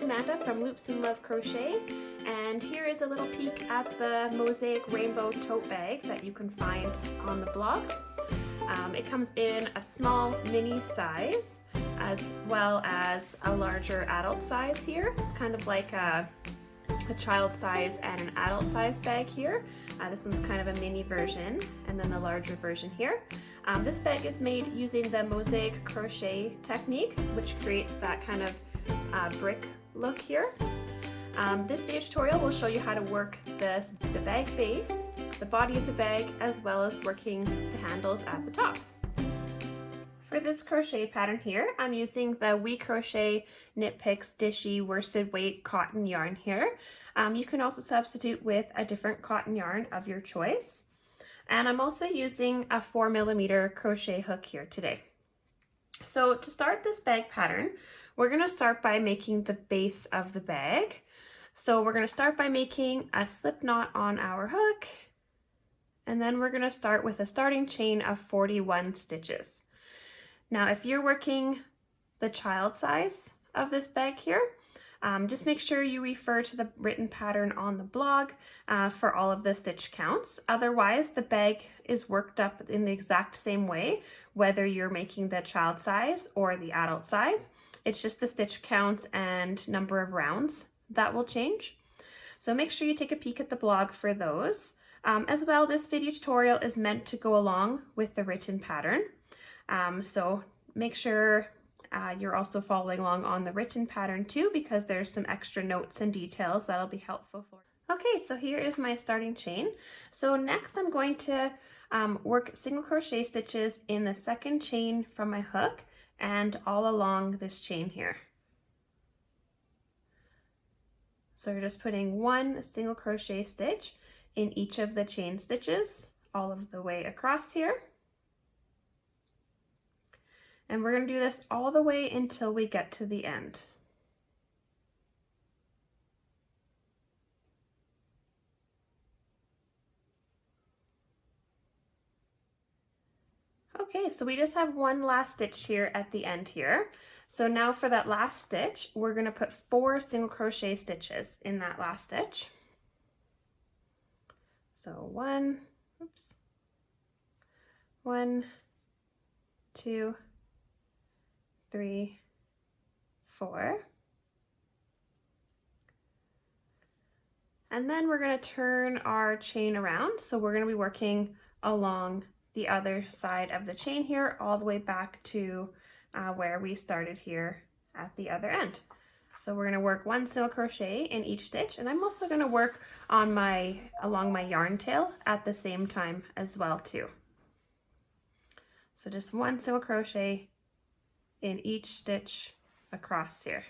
is Amanda from Loops and Love Crochet, and here is a little peek at the Mosaic rainbow tote bag that you can find on the blog. It comes in a small mini size as well as a larger adult size here. It's kind of like a child size and an adult size bag here. This one's kind of a mini version, and then the larger version here. This bag is made using the Mosaic crochet technique, which creates that kind of brick look here. This video tutorial will show you how to work the bag base, the body of the bag, as well as working the handles at the top. For this crochet pattern here, I'm using the We Crochet Knit Picks Dishy worsted weight cotton yarn here. You can also substitute with a different cotton yarn of your choice. And I'm also using a 4mm crochet hook here today. So to start this bag pattern, we're going to start by making the base of the bag. So we're going to start by making a slip knot on our hook, and then we're going to start with a starting chain of 41 stitches. Now, if you're working the child size of this bag here, just make sure you refer to the written pattern on the blog for all of the stitch counts. Otherwise, the bag is worked up in the exact same way, whether you're making the child size or the adult size. It's just the stitch count and number of rounds that will change. So make sure you take a peek at the blog for those. As well, this video tutorial is meant to go along with the written pattern. So make sure you're also following along on the written pattern too, because there's some extra notes and details that'll be helpful for you. Okay, so here is my starting chain. So next I'm going to work single crochet stitches in the second chain from my hook and all along this chain here. So you're just putting one single crochet stitch in each of the chain stitches all of the way across here. And we're going to do this all the way until we get to the end. Okay, so we just have one last stitch here at the end here. So now for that last stitch, we're going to put 4 single crochet stitches in that last stitch. So 1, 2, 3, 4. And then we're going to turn our chain around. So we're going to be working along the other side of the chain here, all the way back to where we started here at the other end. So we're going to work 1 single crochet in each stitch, and I'm also going to work on along my yarn tail at the same time as well too. So just 1 single crochet in each stitch across here.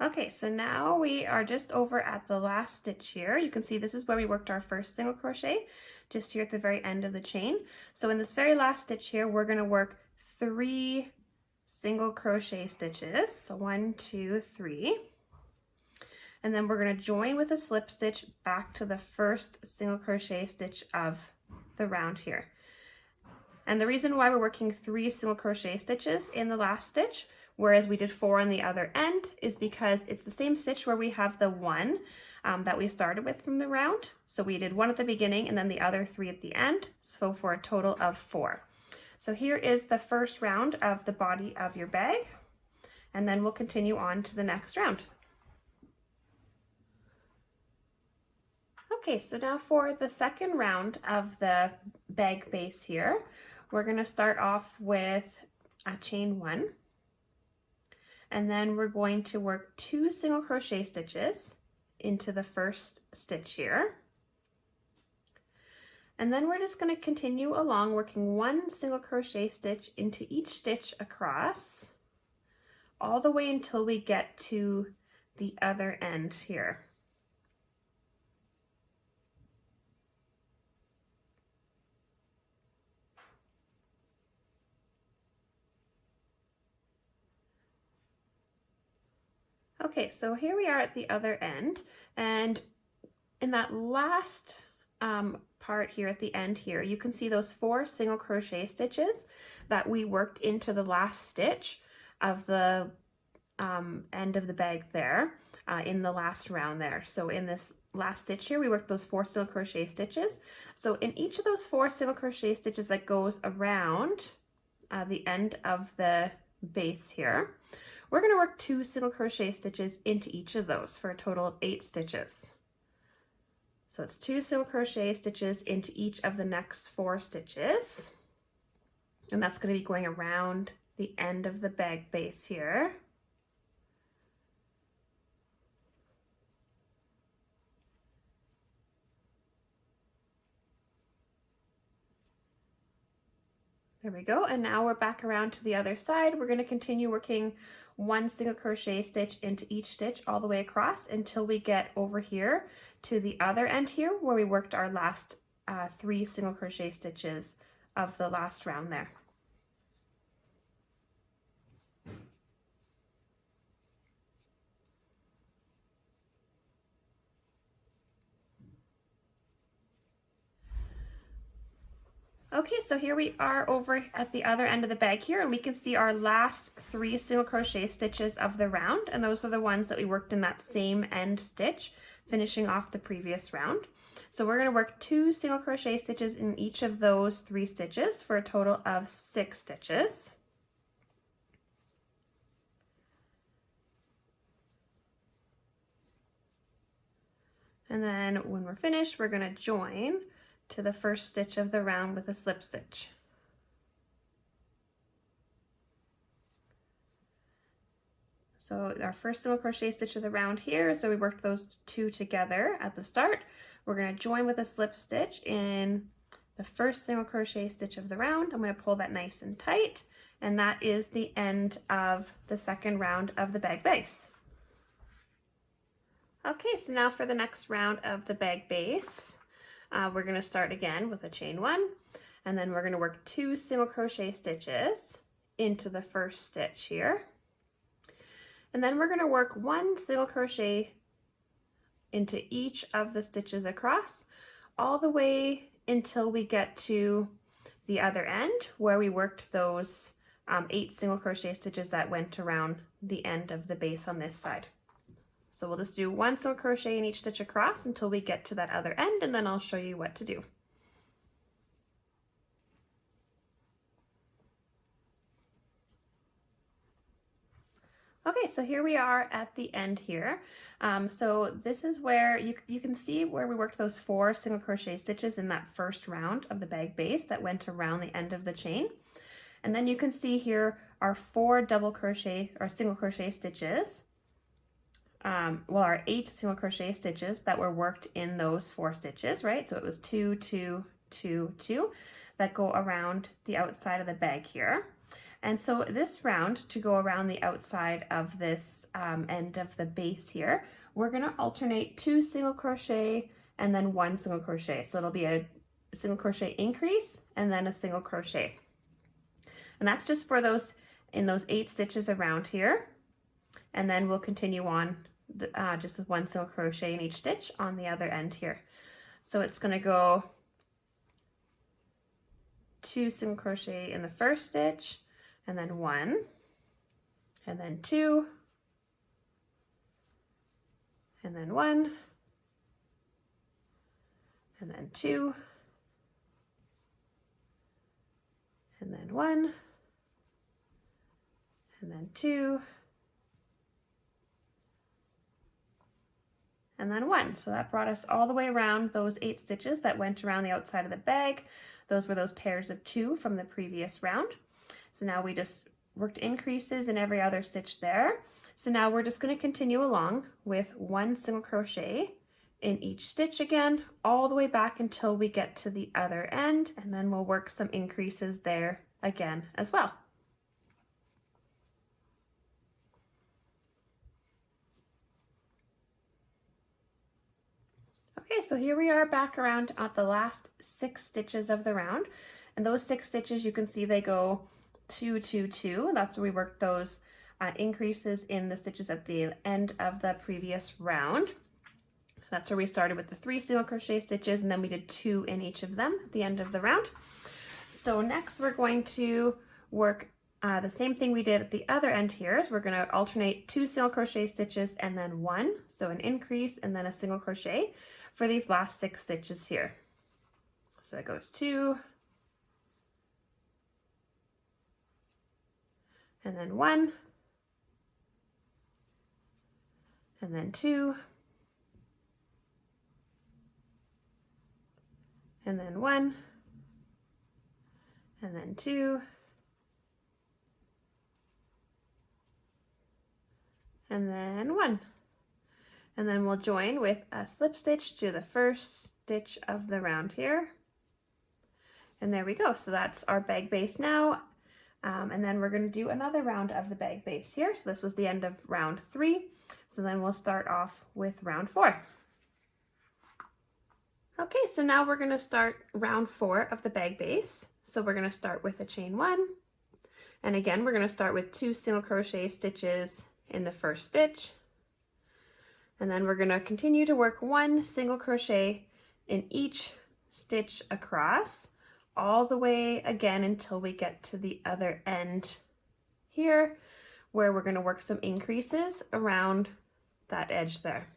Okay, so now we are just over at the last stitch here. You can see this is where we worked our first single crochet, just here at the very end of the chain. So in this very last stitch here, we're going to work 3 single crochet stitches. So 1, 2, 3. And then we're going to join with a slip stitch back to the first single crochet stitch of the round here. And the reason why we're working 3 single crochet stitches in the last stitch, whereas we did 4 on the other end, is because it's the same stitch where we have the 1 that we started with from the round. So we did 1 at the beginning and then the other 3 at the end, so for a total of 4. So here is the first round of the body of your bag, and then we'll continue on to the next round. Okay, so now for the second round of the bag base here, we're going to start off with a chain 1, and then we're going to work 2 single crochet stitches into the first stitch here. And then we're just going to continue along working 1 single crochet stitch into each stitch across all the way until we get to the other end here. Okay, so here we are at the other end, and in that last part here at the end here, you can see those 4 single crochet stitches that we worked into the last stitch of the end of the bag there in the last round there. So in this last stitch here, we worked those 4 single crochet stitches. So in each of those 4 single crochet stitches that goes around the end of the base here, we're going to work 2 single crochet stitches into each of those for a total of 8 stitches. So it's 2 single crochet stitches into each of the next 4 stitches. And that's going to be going around the end of the bag base here. There we go, and now we're back around to the other side. We're going to continue working 1 single crochet stitch into each stitch all the way across until we get over here to the other end here where we worked our last 3 single crochet stitches of the last round there. Okay, so here we are over at the other end of the bag here, and we can see our last 3 single crochet stitches of the round, and those are the ones that we worked in that same end stitch, finishing off the previous round. So we're going to work 2 single crochet stitches in each of those 3 stitches for a total of 6 stitches. And then when we're finished, we're going to join to the first stitch of the round with a slip stitch. So our first single crochet stitch of the round here, so we worked those 2 together at the start. We're going to join with a slip stitch in the first single crochet stitch of the round. I'm going to pull that nice and tight, and that is the end of the second round of the bag base. Okay, so now for the next round of the bag base, we're going to start again with a chain 1, and then we're going to work 2 single crochet stitches into the first stitch here, and then we're going to work 1 single crochet into each of the stitches across all the way until we get to the other end where we worked those 8 single crochet stitches that went around the end of the base on this side. So we'll just do 1 single crochet in each stitch across until we get to that other end, and then I'll show you what to do. Okay, so here we are at the end here. So this is where you can see where we worked those 4 single crochet stitches in that first round of the bag base that went around the end of the chain. And then you can see here our 4 double crochet or single crochet stitches. Our 8 single crochet stitches that were worked in those 4 stitches, right? So it was 2, 2, 2, 2 that go around the outside of the bag here. And so this round, to go around the outside of this end of the base here, we're going to alternate 2 single crochet and then 1 single crochet. So it'll be a single crochet increase and then a single crochet. And that's just for those in those 8 stitches around here. And then we'll continue on just with 1 single crochet in each stitch on the other end here. So it's going to go 2 single crochet in the first stitch, and then 1, and then 2, and then 1, and then 2, and then 1, and then 2, and then 1. So that brought us all the way around those 8 stitches that went around the outside of the bag. Those were those pairs of 2 from the previous round. So now we just worked increases in every other stitch there. So now we're just going to continue along with 1 single crochet in each stitch again, all the way back until we get to the other end, and then we'll work some increases there again as well. Okay, so here we are back around at the last 6 stitches of the round, and those 6 stitches you can see they go 2, 2, 2. That's where we worked those increases in the stitches at the end of the previous round. That's where we started with the 3 single crochet stitches, and then we did 2 in each of them at the end of the round. So next we're going to work the same thing we did at the other end here. Is we're going to alternate 2 single crochet stitches and then 1, so an increase and then a single crochet for these last 6 stitches here. So it goes 2, and then 1, and then 2, and then 1, and then 2, and then 1. And then we'll join with a slip stitch to the first stitch of the round here. And there we go. So that's our bag base now. And then we're going to do another round of the bag base here. So this was the end of round 3. So then we'll start off with round 4. Okay, so now we're going to start round 4 of the bag base. So we're going to start with a chain 1. And again, we're going to start with 2 single crochet stitches in the first stitch. And then we're going to continue to work 1 single crochet in each stitch across, all the way again until we get to the other end here, where we're going to work some increases around that edge there.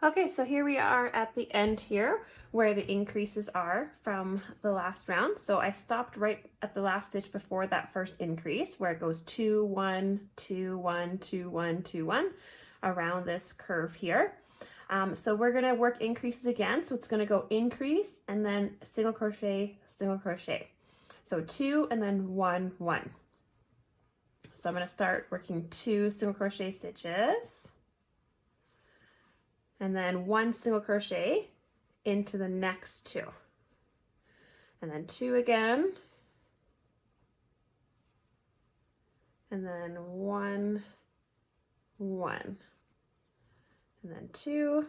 Okay, so here we are at the end here where the increases are from the last round. So I stopped right at the last stitch before that first increase where it goes 2, 1, 2, 1, 2, 1, 2, 1 around this curve here. So we're going to work increases again. So it's going to go increase and then single crochet, single crochet. So 2 and then 1, 1. So I'm going to start working 2 single crochet stitches. And then 1 single crochet into the next 2. And then 2 again. And then 1, 1. And then 2.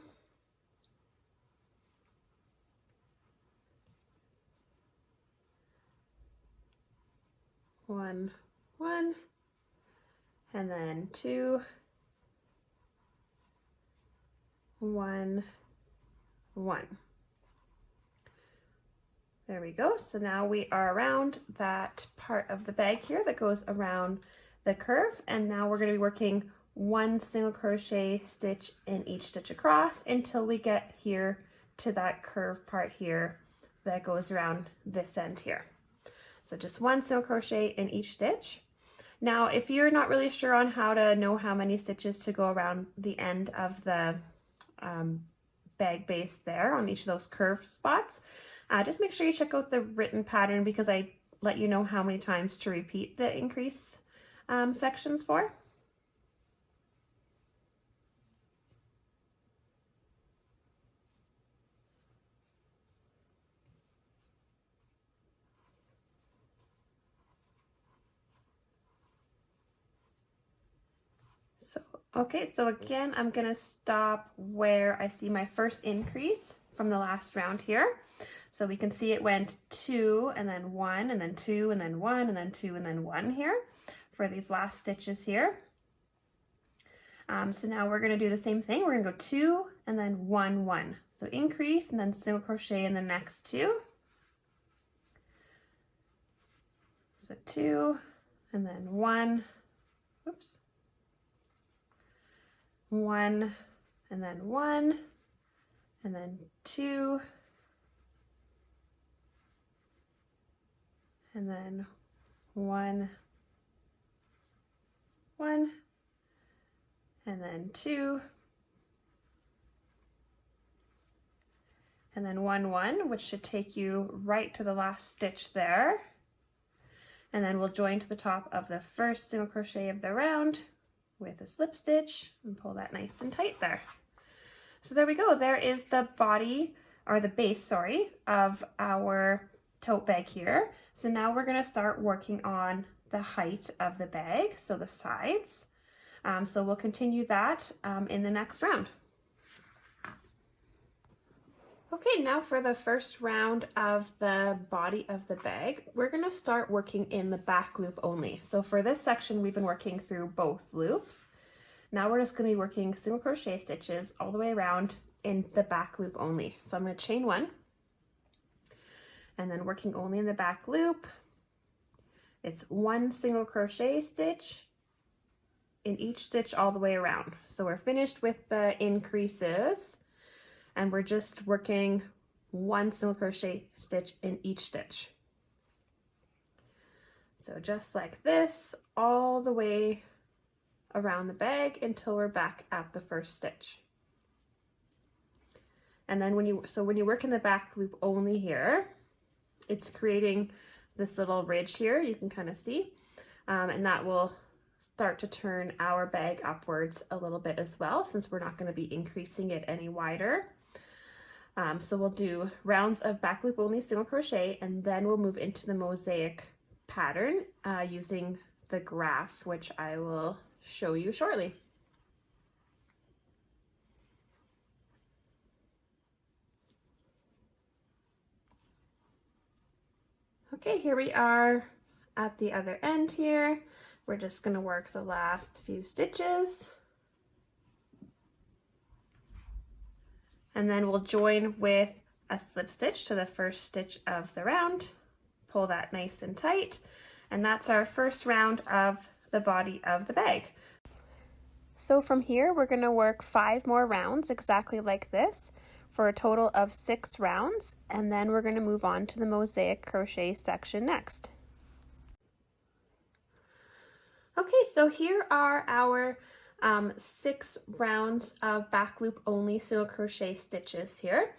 One, 1. And then 2. 1, 1. There we go. So now we are around that part of the bag here that goes around the curve, and now we're going to be working 1 single crochet stitch in each stitch across until we get here to that curve part here that goes around this end here. So just 1 single crochet in each stitch. Now if you're not really sure on how to know how many stitches to go around the end of the bag base there on each of those curved spots, just make sure you check out the written pattern because I let you know how many times to repeat the increase sections for. Okay, so again, I'm going to stop where I see my first increase from the last round here. So we can see it went 2 and then 1 and then 2 and then 1 and then 2 and then 1 here for these last stitches here. So now we're going to do the same thing. We're going to go 2 and then 1, 1. So increase and then single crochet in the next 2. So 2 and then 1. Whoops. 1 and then 1 and then 2 and then 1, 1 and then 2 and then 1, 1, which should take you right to the last stitch there, and then we'll join to the top of the first single crochet of the round with a slip stitch and pull that nice and tight there. So there we go. There is the body, or the base, sorry, of our tote bag here. So now we're going to start working on the height of the bag, so the sides. So we'll continue that in the next round. Okay, now for the first round of the body of the bag, we're going to start working in the back loop only. So for this section, we've been working through both loops. Now we're just going to be working single crochet stitches all the way around in the back loop only. So I'm going to chain one and then working only in the back loop. It's one single crochet stitch in each stitch all the way around. So we're finished with the increases and we're just working one single crochet stitch in each stitch. So just like this, all the way around the bag until we're back at the first stitch. And then when you work in the back loop only here, it's creating this little ridge here, you can kind of see, and that will start to turn our bag upwards a little bit as well, since we're not going to be increasing it any wider. So we'll do rounds of back loop only single crochet, and then we'll move into the mosaic pattern using the graph, which I will show you shortly. Okay, here we are at the other end here. We're just going to work the last few stitches. And then we'll join with a slip stitch to the first stitch of the round. Pull that nice and tight. And that's our first round of the body of the bag. So from here, we're going to work 5 more rounds exactly like this for a total of 6 rounds. And then we're going to move on to the mosaic crochet section next. Okay, so here are our 6 rounds of back loop only single crochet stitches here.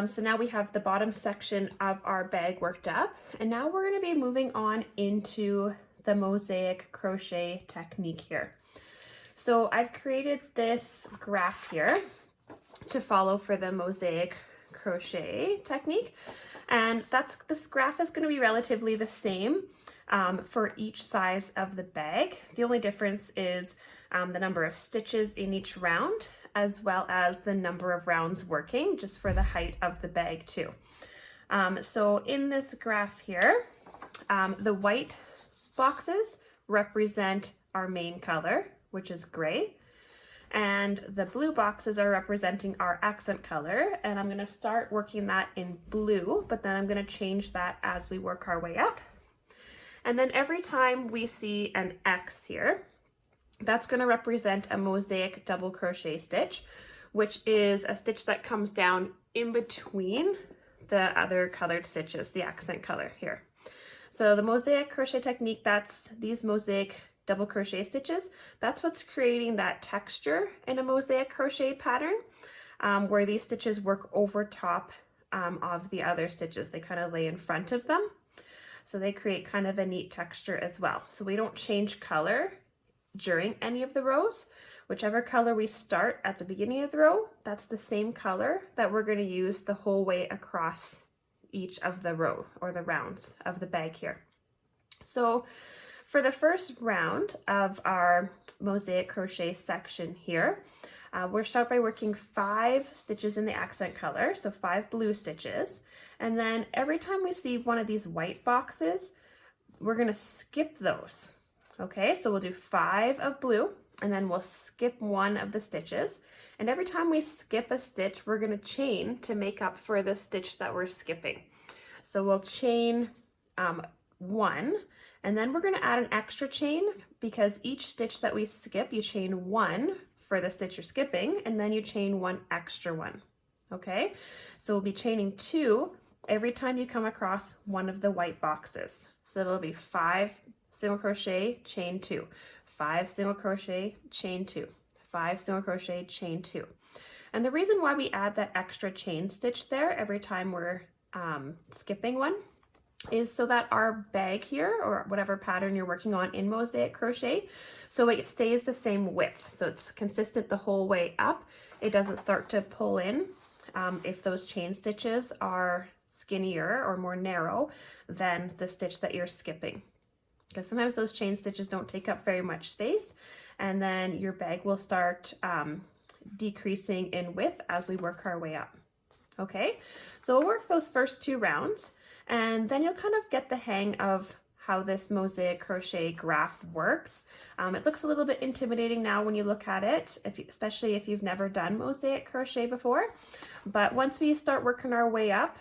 So now we have the bottom section of our bag worked up, and now we're going to be moving on into the mosaic crochet technique here. So I've created this graph here to follow for the mosaic crochet technique, and this graph is going to be relatively the same for each size of the bag. The only difference is the number of stitches in each round, as well as the number of rounds working, just for the height of the bag too. So in this graph here, the white boxes represent our main color, which is gray, and the blue boxes are representing our accent color, and I'm going to start working that in blue, but then I'm going to change that as we work our way up. And then every time we see an X here, that's going to represent a mosaic double crochet stitch, which is a stitch that comes down in between the other colored stitches, the accent color here. So the mosaic crochet technique, that's these mosaic double crochet stitches, that's what's creating that texture in a mosaic crochet pattern, where these stitches work over top of the other stitches. They kind of lay in front of them. So they create kind of a neat texture as well. So we don't change color during any of the rows. Whichever color we start at the beginning of the row, that's the same color that we're going to use the whole way across each of the row or the rounds of the bag here. So for the first round of our mosaic crochet section here, we'll start by working 5 stitches in the accent color, so 5 blue stitches, and then every time we see one of these white boxes, we're going to skip those. Okay, so we'll do 5 of blue, and then we'll skip 1 of the stitches, and every time we skip a stitch, we're going to chain to make up for the stitch that we're skipping. So we'll chain 1, and then we're going to add an extra chain, because each stitch that we skip, you chain 1 for the stitch you're skipping, and then you chain 1 extra one. Okay, so we'll be chaining 2 every time you come across one of the white boxes. So it'll be 5 single crochet, chain 2, 5 single crochet, chain 2, 5 single crochet, chain 2. And the reason why we add that extra chain stitch there every time we're skipping one is so that our bag here, or whatever pattern you're working on in mosaic crochet, so it stays the same width, so it's consistent the whole way up. It doesn't start to pull in if those chain stitches are skinnier or more narrow than the stitch that you're skipping, because sometimes those chain stitches don't take up very much space, and then your bag will start decreasing in width as we work our way up. Okay, so we'll work those first 2 rounds, and then you'll kind of get the hang of how this mosaic crochet graph works. It looks a little bit intimidating now when you look at it, especially if you've never done mosaic crochet before. But once we start working our way up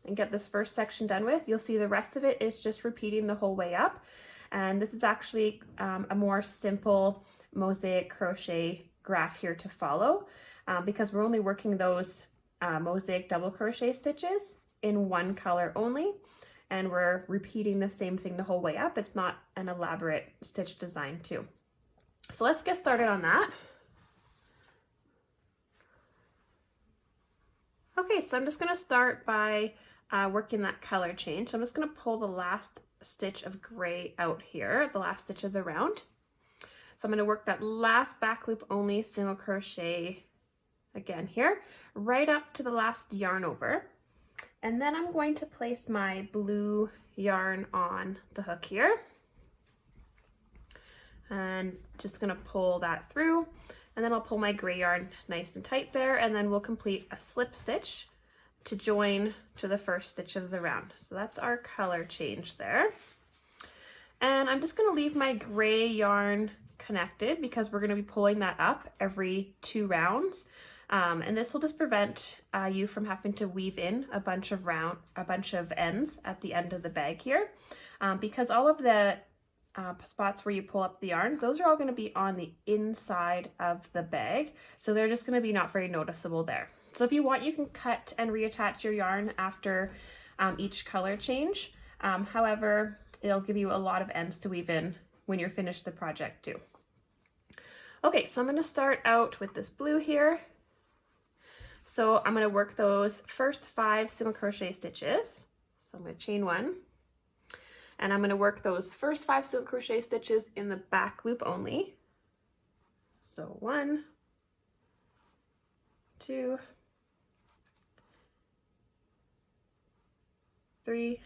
and get this first section done with, you'll see the rest of it is just repeating the whole way up. And this is actually a more simple mosaic crochet graph here to follow because we're only working those mosaic double crochet stitches in one color only, and we're repeating the same thing the whole way up. It's not an elaborate stitch design too. So let's get started on that. Okay, so I'm just going to start by working that color change. So I'm just going to pull the last stitch of gray out here, the last stitch of the round. So I'm going to work that last back loop only single crochet again here, right up to the last yarn over. And then I'm going to place my blue yarn on the hook here. And just going to pull that through. And then I'll pull my gray yarn nice and tight there, and then we'll complete a slip stitch to join to the first stitch of the round. So that's our color change there. And I'm just going to leave my gray yarn connected because we're going to be pulling that up every 2 rounds. And this will just prevent you from having to weave in a bunch of ends at the end of the bag here, because all of the spots where you pull up the yarn, those are all going to be on the inside of the bag, so they're just going to be not very noticeable there. So if you want, you can cut and reattach your yarn after each color change. However, it'll give you a lot of ends to weave in when you're finished the project too. Okay, so I'm going to start out with this blue here. So I'm going to work those first 5 single crochet stitches. So I'm going to chain 1. And I'm going to work those first 5 single crochet stitches in the back loop only. So 1, 2, 3,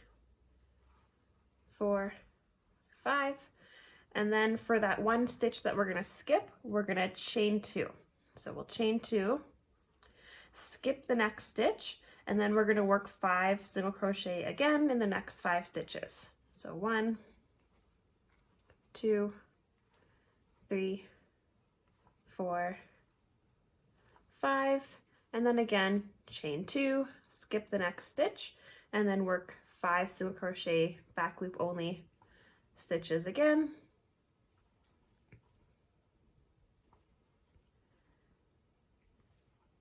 4, 5. And then for that one stitch that we're going to skip, we're going to chain 2. So we'll chain 2, skip the next stitch, and then we're going to work 5 single crochet again in the next 5 stitches. So 1, 2, 3, 4, 5, and then again chain 2, skip the next stitch, and then work 5 single crochet back loop only stitches again.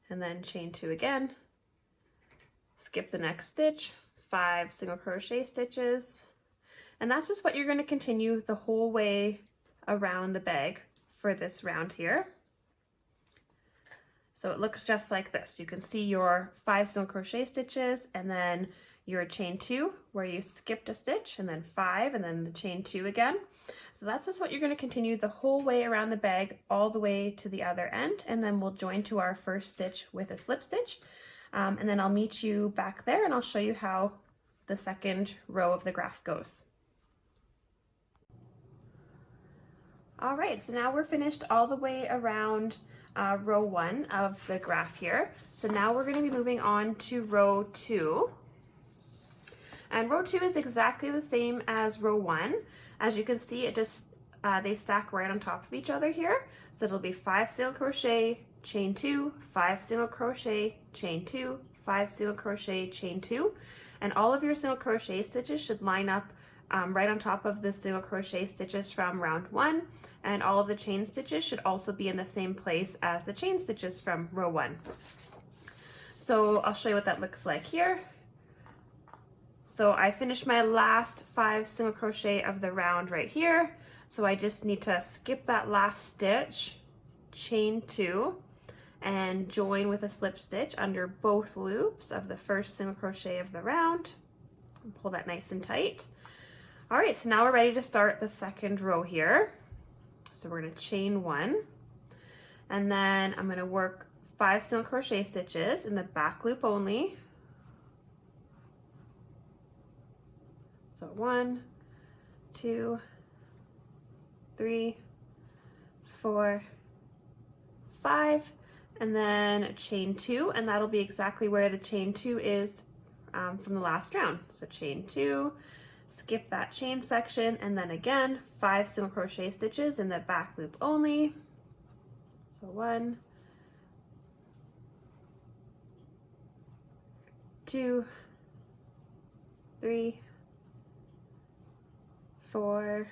And then chain 2 again, skip the next stitch, 5 single crochet stitches, and that's just what you're going to continue the whole way around the bag for this round here. So it looks just like this. You can see your 5 single crochet stitches, and then your chain 2 where you skipped a stitch, and then 5, and then the chain 2 again. So that's just what you're going to continue the whole way around the bag all the way to the other end, and then we'll join to our first stitch with a slip stitch, and then I'll meet you back there and I'll show you how the second row of the graph goes. All right, so now we're finished all the way around row 1 of the graph here. So now we're going to be moving on to row 2. And row 2 is exactly the same as row 1. As you can see, it just they stack right on top of each other here. So it'll be 5 single crochet, chain 2, 5 single crochet, chain 2, 5 single crochet, chain 2, and all of your single crochet stitches should line up right on top of the single crochet stitches from round 1, and all of the chain stitches should also be in the same place as the chain stitches from row 1. So I'll show you what that looks like here. So I finished my last 5 single crochet of the round right here. So I just need to skip that last stitch, chain 2, and join with a slip stitch under both loops of the first single crochet of the round. And pull that nice and tight. All right, so now we're ready to start the second row here. So we're going to chain 1, and then I'm going to work 5 single crochet stitches in the back loop only. So 1, 2, 3, 4, 5, and then chain 2, and that'll be exactly where the chain 2 is from the last round. So chain 2, skip that chain section, and then again 5 single crochet stitches in the back loop only. So 1, 2, 3, 4,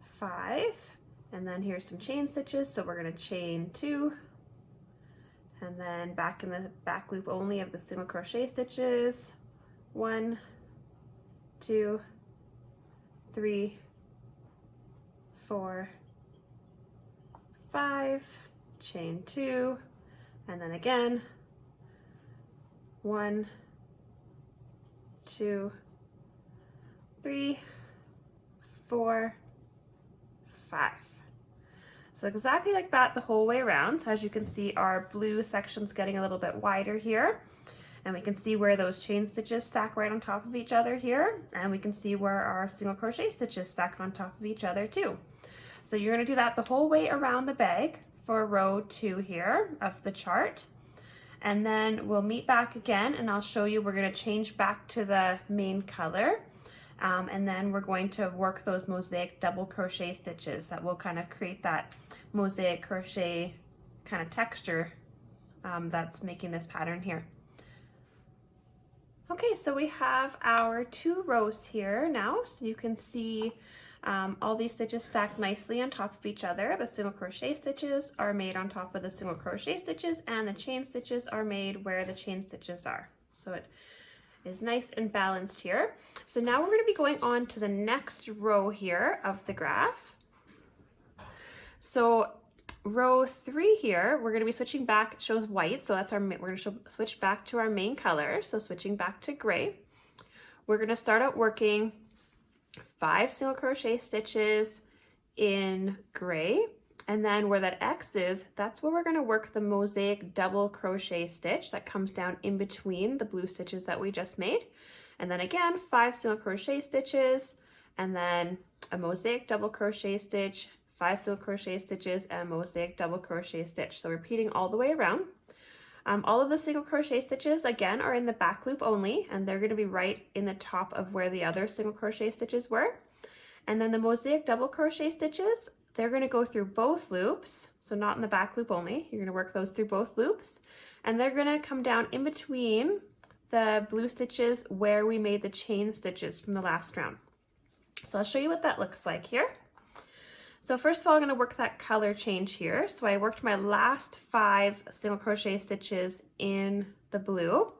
5, and then here's some chain stitches. So we're going to chain 2, and then back in the back loop only of the single crochet stitches. 1, 2, 3, 4, 5, chain 2, and then again 1, 2, 3, 4, 5. So exactly like that the whole way around. As you can see, our blue section's getting a little bit wider here, and we can see where those chain stitches stack right on top of each other here, and we can see where our single crochet stitches stack on top of each other too. So you're going to do that the whole way around the bag for row 2 here of the chart, and then we'll meet back again and I'll show you. We're going to change back to the main color, and then we're going to work those mosaic double crochet stitches that will kind of create that mosaic crochet kind of texture that's making this pattern here. Okay, so we have our 2 rows here now, so you can see all these stitches stacked nicely on top of each other. The single crochet stitches are made on top of the single crochet stitches, and the chain stitches are made where the chain stitches are. So it is nice and balanced here. So now we're going to be going on to the next row here of the graph. So row 3 here, we're going to be switching back. It shows white, so that's our, we're going to switch back to our main color. So switching back to gray, we're going to start out working 5 single crochet stitches in gray, and then where that X is, that's where we're going to work the mosaic double crochet stitch that comes down in between the blue stitches that we just made. And then again 5 single crochet stitches, and then a mosaic double crochet stitch, 5 single crochet stitches, and a mosaic double crochet stitch. So repeating all the way around. All of the single crochet stitches again are in the back loop only, and they're going to be right in the top of where the other single crochet stitches were. And then the mosaic double crochet stitches, they're going to go through both loops, so not in the back loop only. You're going to work those through both loops, and they're going to come down in between the blue stitches where we made the chain stitches from the last round. So I'll show you what that looks like here. So first of all, I'm going to work that color change here. So I worked my last 5 single crochet stitches in the blue.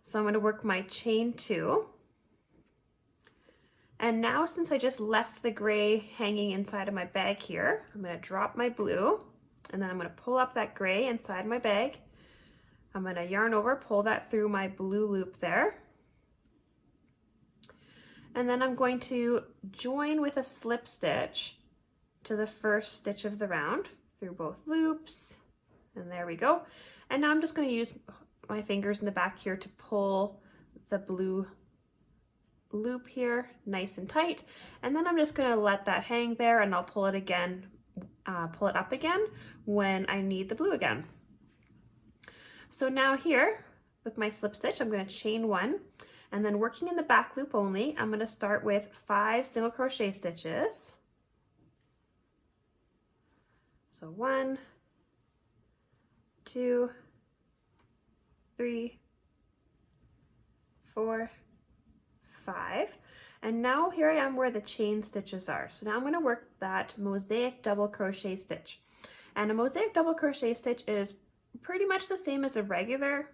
So I'm going to work my chain 2. And now, since I just left the gray hanging inside of my bag here, I'm going to drop my blue, and then I'm going to pull up that gray inside my bag. I'm going to yarn over, pull that through my blue loop there. And then I'm going to join with a slip stitch to the first stitch of the round through both loops, and there we go. And now I'm just going to use my fingers in the back here to pull the blue loop here nice and tight, and then I'm just going to let that hang there, and I'll pull it again, pull it up again when I need the blue again. So now here with my slip stitch, I'm going to chain 1, and then working in the back loop only, I'm going to start with 5 single crochet stitches. So 1, 2, 3, 4, 5, and now here I am where the chain stitches are. So now I'm going to work that mosaic double crochet stitch, and a mosaic double crochet stitch is pretty much the same as a regular,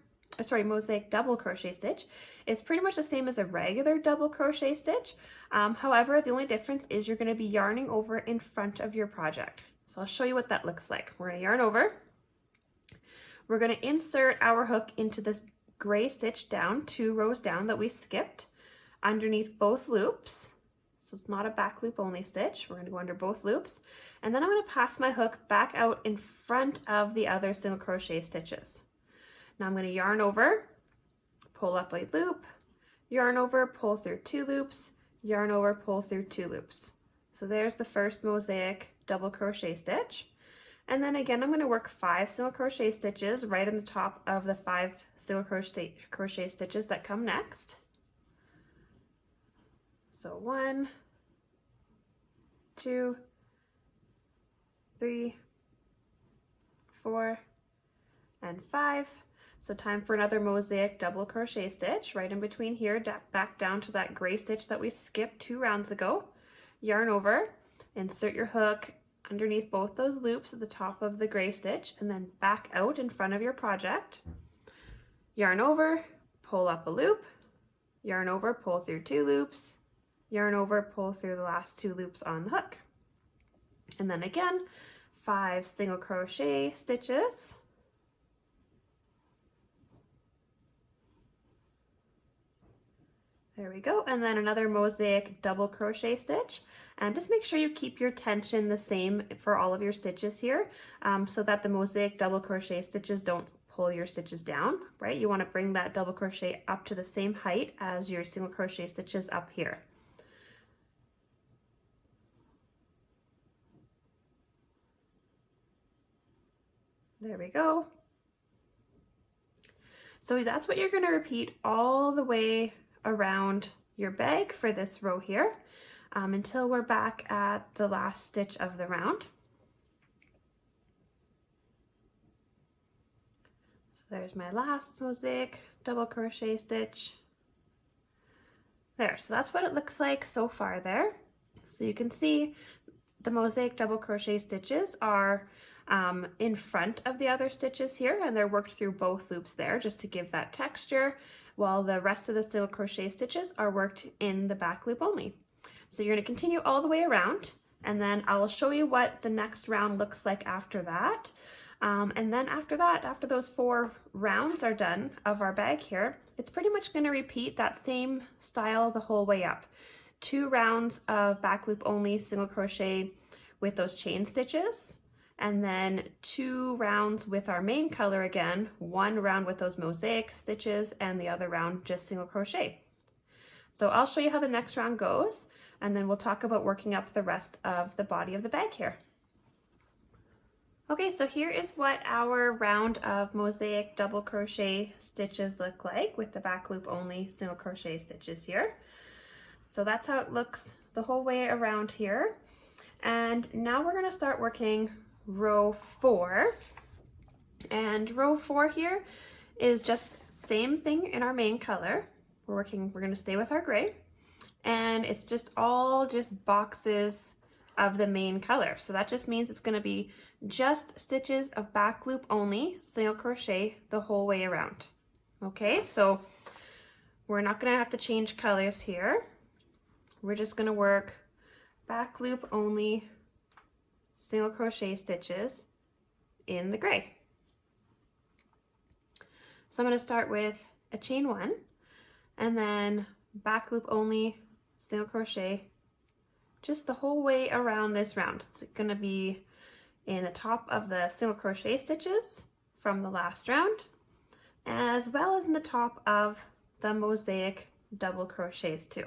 mosaic double crochet stitch is pretty much the same as a regular double crochet stitch. However, the only difference is you're going to be yarning over in front of your project. So I'll show you what that looks like. We're going to yarn over. We're going to insert our hook into this gray stitch down, 2 rows down that we skipped underneath both loops. So it's not a back loop only stitch. We're going to go under both loops. And then I'm going to pass my hook back out in front of the other single crochet stitches. Now I'm going to yarn over, pull up a loop, yarn over, pull through 2 loops, yarn over, pull through 2 loops. So there's the first mosaic double crochet stitch. And then again, I'm going to work 5 single crochet stitches right on the top of the 5 single crochet stitches that come next. So 1, 2, 3, 4, and 5. So time for another mosaic double crochet stitch right in between here, back down to that gray stitch that we skipped 2 rounds ago. Yarn over, insert your hook underneath both those loops at the top of the gray stitch, and then back out in front of your project. Yarn over, pull up a loop, yarn over, pull through 2 loops, yarn over, pull through the last 2 loops on the hook. And then again, 5 single crochet stitches. There we go, and then another mosaic double crochet stitch, and just make sure you keep your tension the same for all of your stitches here, so that the mosaic double crochet stitches don't pull your stitches down, right? You want to bring that double crochet up to the same height as your single crochet stitches up here. There we go. So that's what you're going to repeat all the way around your bag for this row here, until we're back at the last stitch of the round. So there's my last mosaic double crochet stitch. There, so that's what it looks like so far there. So you can see the mosaic double crochet stitches are in front of the other stitches here, and they're worked through both loops there just to give that texture, while the rest of the single crochet stitches are worked in the back loop only. So you're going to continue all the way around, and then I'll show you what the next round looks like after that. And then after that, after those 4 rounds are done of our bag here, it's pretty much going to repeat that same style the whole way up. 2 rounds of back loop only single crochet with those chain stitches, and then 2 rounds with our main color again, 1 round with those mosaic stitches and the other round just single crochet. So I'll show you how the next round goes, and then we'll talk about working up the rest of the body of the bag here. Okay, so here is what our round of mosaic double crochet stitches look like with the back loop only single crochet stitches here. So that's how it looks the whole way around here. And now we're going to start working row 4, and row 4 here is just same thing in our main color. We're going to stay with our gray, and it's just all just boxes of the main color. So that just means it's going to be just stitches of back loop only single crochet the whole way around. Okay, so we're not going to have to change colors here. We're just going to work back loop only single crochet stitches in the gray. So I'm going to start with a chain 1, and then back loop only single crochet just the whole way around this round. It's going to be in the top of the single crochet stitches from the last round, as well as in the top of the mosaic double crochets too.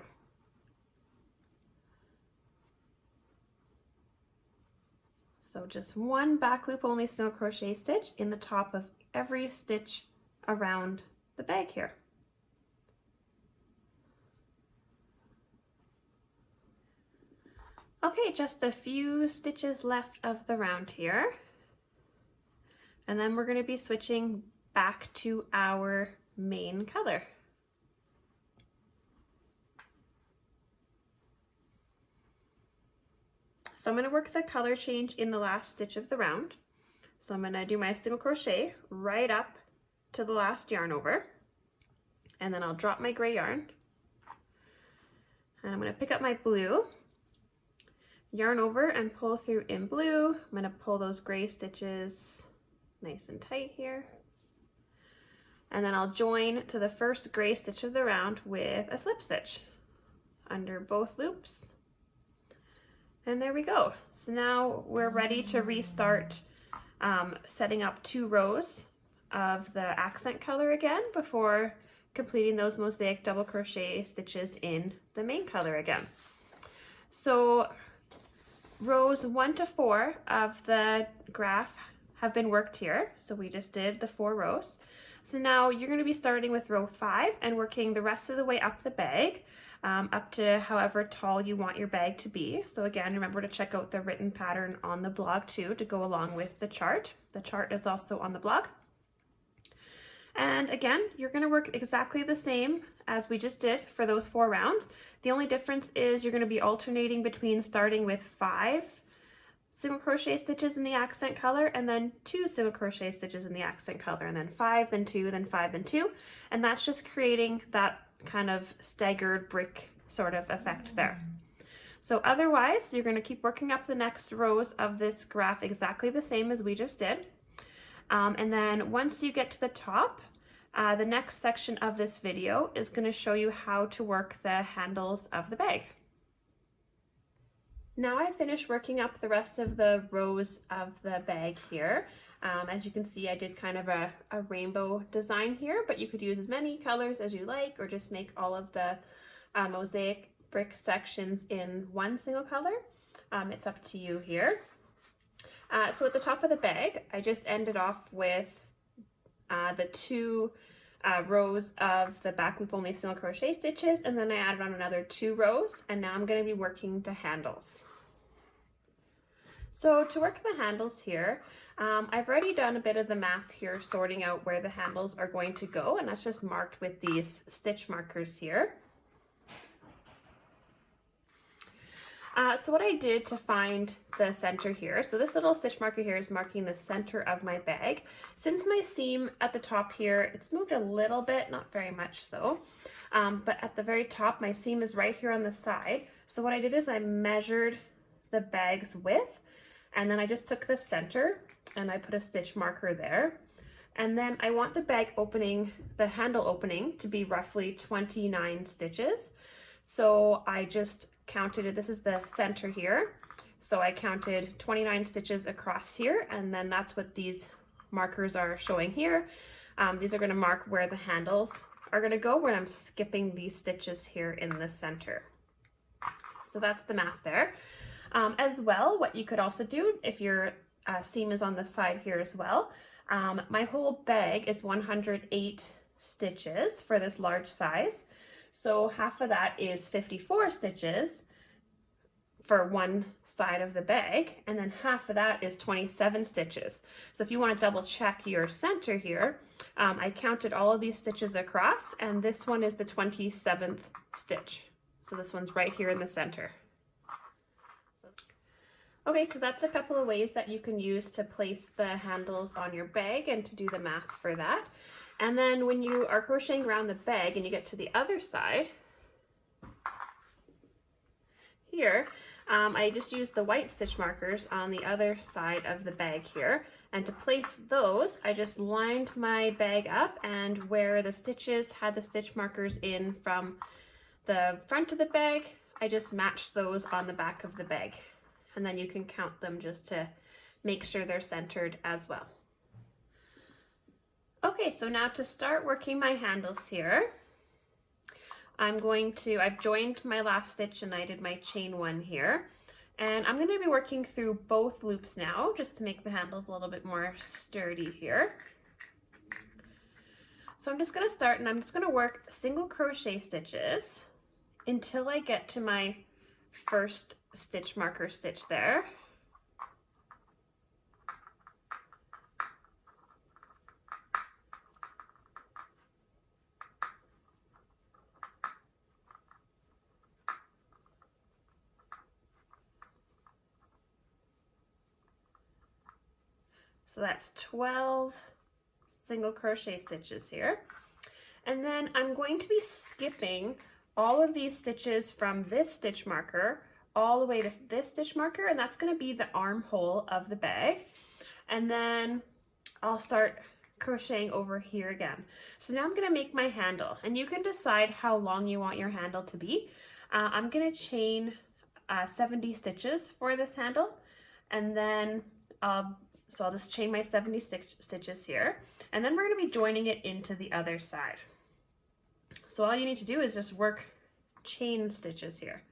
So just 1 back loop only single crochet stitch in the top of every stitch around the bag here. Okay, just a few stitches left of the round here, and then we're going to be switching back to our main color. So I'm going to work the color change in the last stitch of the round. So I'm going to do my single crochet right up to the last yarn over, and then I'll drop my gray yarn, and I'm going to pick up my blue, yarn over and pull through in blue. I'm going to pull those gray stitches nice and tight here, and then I'll join to the first gray stitch of the round with a slip stitch under both loops. And there we go. So now we're ready to restart setting up 2 rows of the accent color again before completing those mosaic double crochet stitches in the main color again. So rows 1 to 4 of the graph have been worked here. So we just did the 4 rows. So now you're going to be starting with row 5 and working the rest of the way up the bag, up to however tall you want your bag to be. So again, remember to check out the written pattern on the blog too to go along with the chart. The chart is also on the blog. And again, you're going to work exactly the same as we just did for those 4 rounds. The only difference is you're going to be alternating between starting with 5 single crochet stitches in the accent color and then 2 single crochet stitches in the accent color, and then 5, then 2, then 5, then 2. And that's just creating that kind of staggered brick sort of effect there. So otherwise, you're going to keep working up the next rows of this graph exactly the same as we just did. And then once you get to the top, the next section of this video is going to show you how to work the handles of the bag. Now I finished working up the rest of the rows of the bag here. As you can see, I did kind of a rainbow design here, but you could use as many colors as you like, or just make all of the mosaic brick sections in one single color. It's up to you here. So at the top of the bag, I just ended off with the 2 rows of the back loop only single crochet stitches, and then I added on another 2 rows, and now I'm going to be working the handles. So to work the handles here, I've already done a bit of the math here, sorting out where the handles are going to go, and that's just marked with these stitch markers here. So what I did to find the center here, so this little stitch marker here is marking the center of my bag. Since my seam at the top here, it's moved a little bit, not very much though, but at the very top my seam is right here on the side. So what I did is I measured the bag's width, and then I just took the center and I put a stitch marker there. And then I want the bag opening, the handle opening, to be roughly 29 stitches. So I just counted it, this is the center here. So I counted 29 stitches across here, and then that's what these markers are showing here. These are going to mark where the handles are going to go when I'm skipping these stitches here in the center. So that's the math there. As well, what you could also do if your seam is on the side here as well, my whole bag is 108 stitches for this large size. So half of that is 54 stitches for one side of the bag, and then half of that is 27 stitches. So if you want to double check your center here, I counted all of these stitches across, and this one is the 27th stitch. So this one's right here in the center. Okay, so that's a couple of ways that you can use to place the handles on your bag and to do the math for that. And then when you are crocheting around the bag and you get to the other side, here, I just used the white stitch markers on the other side of the bag here. And to place those, I just lined my bag up, and where the stitches had the stitch markers in from the front of the bag, I just matched those on the back of the bag. And then you can count them just to make sure they're centered as well. Okay, so now to start working my handles here, I've joined my last stitch and I did my chain 1 here. And I'm going to be working through both loops now, just to make the handles a little bit more sturdy here. So I'm just going to start, and I'm just going to work single crochet stitches until I get to my first stitch marker stitch there. So that's 12 single crochet stitches here. And then I'm going to be skipping all of these stitches from this stitch marker all the way to this stitch marker, and that's going to be the armhole of the bag. And then I'll start crocheting over here again. So now I'm going to make my handle, and you can decide how long you want your handle to be. I'm going to chain 70 stitches for this handle, and then so I'll just chain my 70 stitches here, and then we're going to be joining it into the other side. So all you need to do is just work chain stitches here.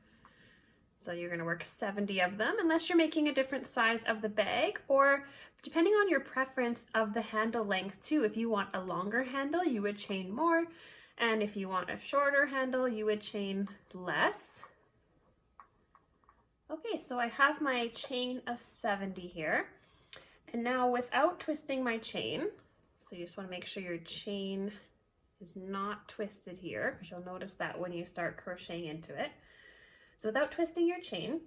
So you're going to work 70 of them, unless you're making a different size of the bag, or depending on your preference of the handle length too. If you want a longer handle, you would chain more, and if you want a shorter handle, you would chain less. Okay, so I have my chain of 70 here, and now without twisting my chain, so you just want to make sure your chain is not twisted here, because you'll notice that when you start crocheting into it. So without twisting your chain,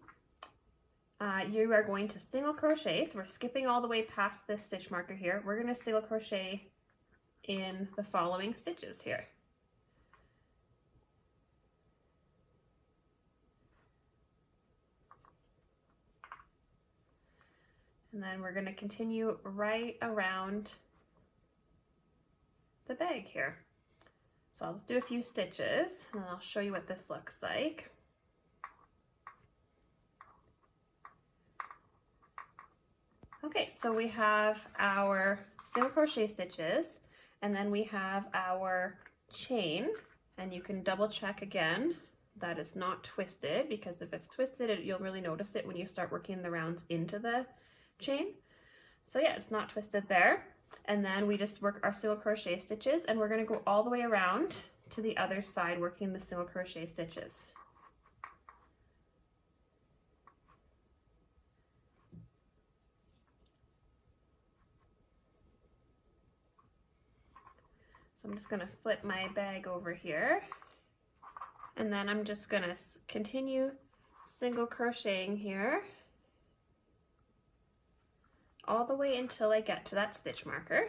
you are going to single crochet. So we're skipping all the way past this stitch marker here. We're going to single crochet in the following stitches here. And then we're going to continue right around the bag here. So I'll just do a few stitches and then I'll show you what this looks like. Okay, so we have our single crochet stitches, and then we have our chain, and you can double check again that it's not twisted, because if it's twisted, you'll really notice it when you start working the rounds into the chain. So yeah, it's not twisted there. And then we just work our single crochet stitches, and we're going to go all the way around to the other side working the single crochet stitches. So I'm just going to flip my bag over here, and then I'm just going to continue single crocheting here all the way until I get to that stitch marker.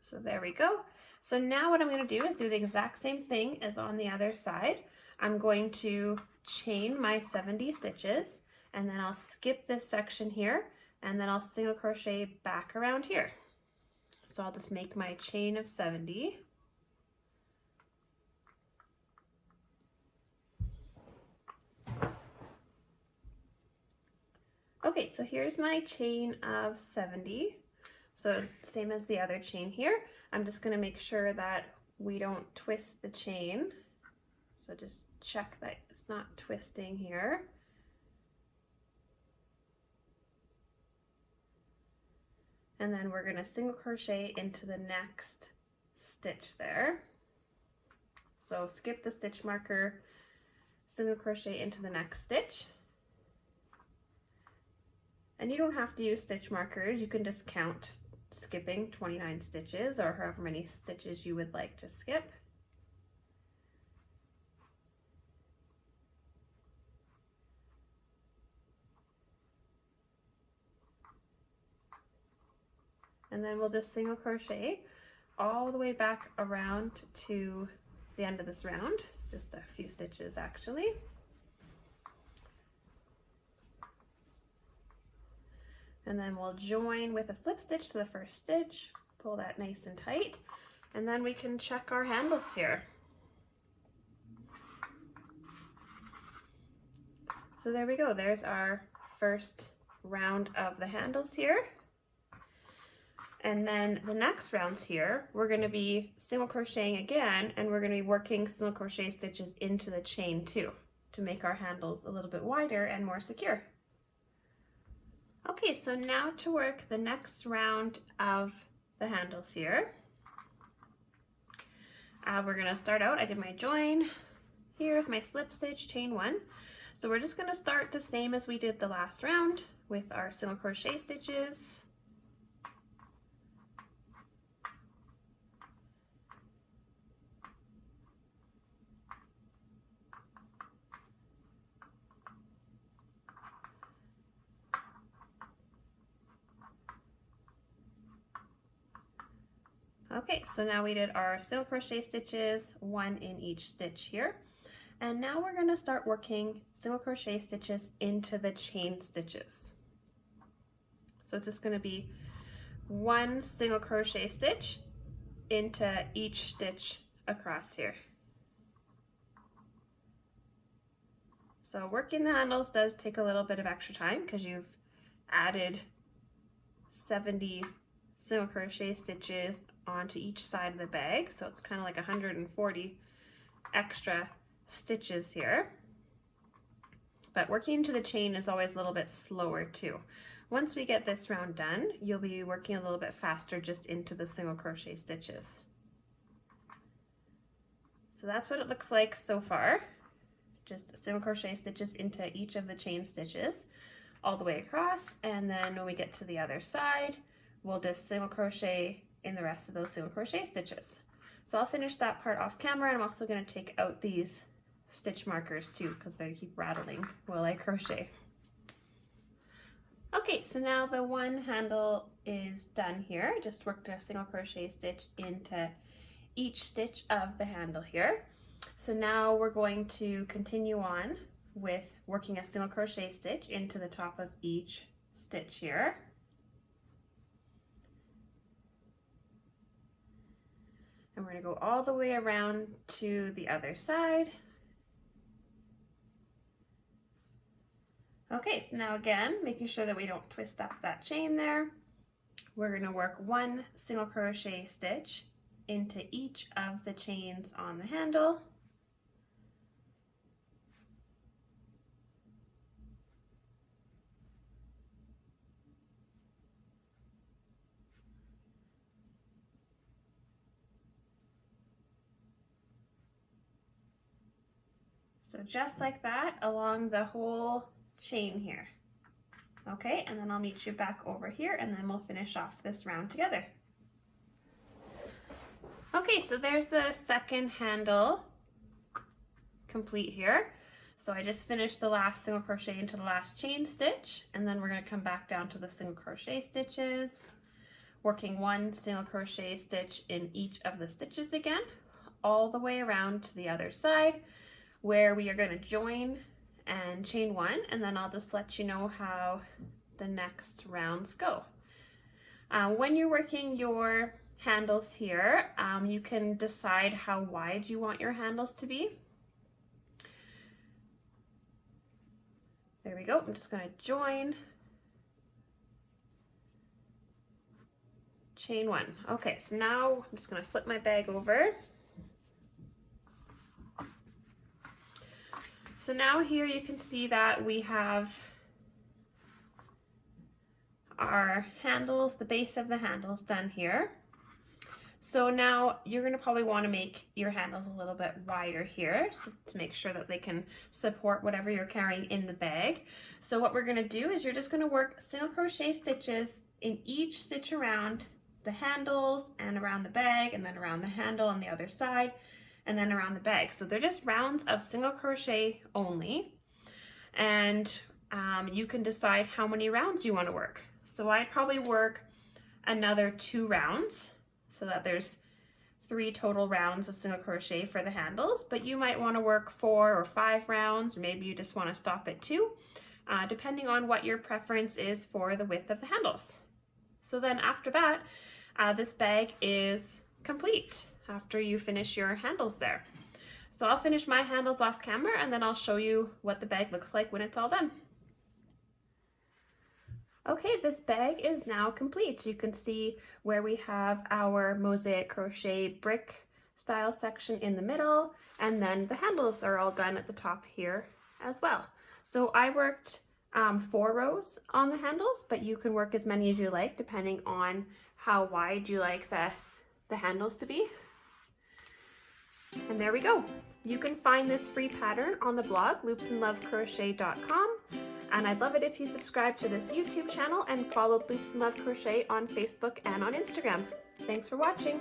So there we go. So now what I'm going to do is do the exact same thing as on the other side. I'm going to chain my 70 stitches, and then I'll skip this section here, and then I'll single crochet back around here. So I'll just make my chain of 70. Okay, so here's my chain of 70. So same as the other chain here. I'm just going to make sure that we don't twist the chain. So just check that it's not twisting here. And then we're going to single crochet into the next stitch there. So skip the stitch marker, single crochet into the next stitch. And you don't have to use stitch markers, you can just count skipping 29 stitches or however many stitches you would like to skip. And then we'll just single crochet all the way back around to the end of this round, just a few stitches actually. And then we'll join with a slip stitch to the first stitch, pull that nice and tight, and then we can check our handles here. So there we go, there's our first round of the handles here. And then the next rounds here, we're going to be single crocheting again, and we're going to be working single crochet stitches into the chain too, to make our handles a little bit wider and more secure. Okay, so now to work the next round of the handles here. We're going to start out, I did my join here with my slip stitch, chain 1. So we're just going to start the same as we did the last round with our single crochet stitches. Okay, so now we did our single crochet stitches, 1 in each stitch here. And now we're going to start working single crochet stitches into the chain stitches. So it's just going to be 1 single crochet stitch into each stitch across here. So working the handles does take a little bit of extra time because you've added 70 single crochet stitches onto each side of the bag, so it's kind of like 140 extra stitches here. But working into the chain is always a little bit slower too. Once we get this round done, you'll be working a little bit faster just into the single crochet stitches. So that's what it looks like so far. Just single crochet stitches into each of the chain stitches all the way across, and then when we get to the other side, we'll just single crochet in the rest of those single crochet stitches. So I'll finish that part off camera, and I'm also going to take out these stitch markers too because they keep rattling while I crochet. Okay, so now the one handle is done here. I just worked a single crochet stitch into each stitch of the handle here. So now we're going to continue on with working a single crochet stitch into the top of each stitch here. And we're going to go all the way around to the other side. Okay, so now again, making sure that we don't twist up that chain there, we're going to work 1 single crochet stitch into each of the chains on the handle. So just like that along the whole chain here. Okay, and then I'll meet you back over here and then we'll finish off this round together. Okay, so there's the second handle complete here. So I just finished the last single crochet into the last chain stitch, and then we're going to come back down to the single crochet stitches, working 1 single crochet stitch in each of the stitches again, all the way around to the other side, where we are going to join and chain 1, and then I'll just let you know how the next rounds go. When you're working your handles here, you can decide how wide you want your handles to be. There we go. I'm just going to join, chain 1. Okay, so now I'm just going to flip my bag over. So now here you can see that we have our handles, the base of the handles done here. So now you're going to probably want to make your handles a little bit wider here so to make sure that they can support whatever you're carrying in the bag. So what we're going to do is you're just going to work single crochet stitches in each stitch around the handles and around the bag, and then around the handle on the other side, and then around the bag. So they're just rounds of single crochet only, and you can decide how many rounds you want to work. So I'd probably work another 2 rounds so that there's 3 total rounds of single crochet for the handles, but you might want to work 4 or 5 rounds, or maybe you just want to stop at 2, depending on what your preference is for the width of the handles. So then after that, this bag is complete after you finish your handles there. So I'll finish my handles off camera, and then I'll show you what the bag looks like when it's all done. Okay, this bag is now complete. You can see where we have our Mosaic crochet brick style section in the middle, and then the handles are all done at the top here as well. So I worked 4 rows on the handles, but you can work as many as you like depending on how wide you like the handles to be. And there we go. You can find this free pattern on the blog loopsandlovecrochet.com, and I'd love it if you subscribe to this YouTube channel and follow Loops and Love Crochet on Facebook and on Instagram. Thanks for watching.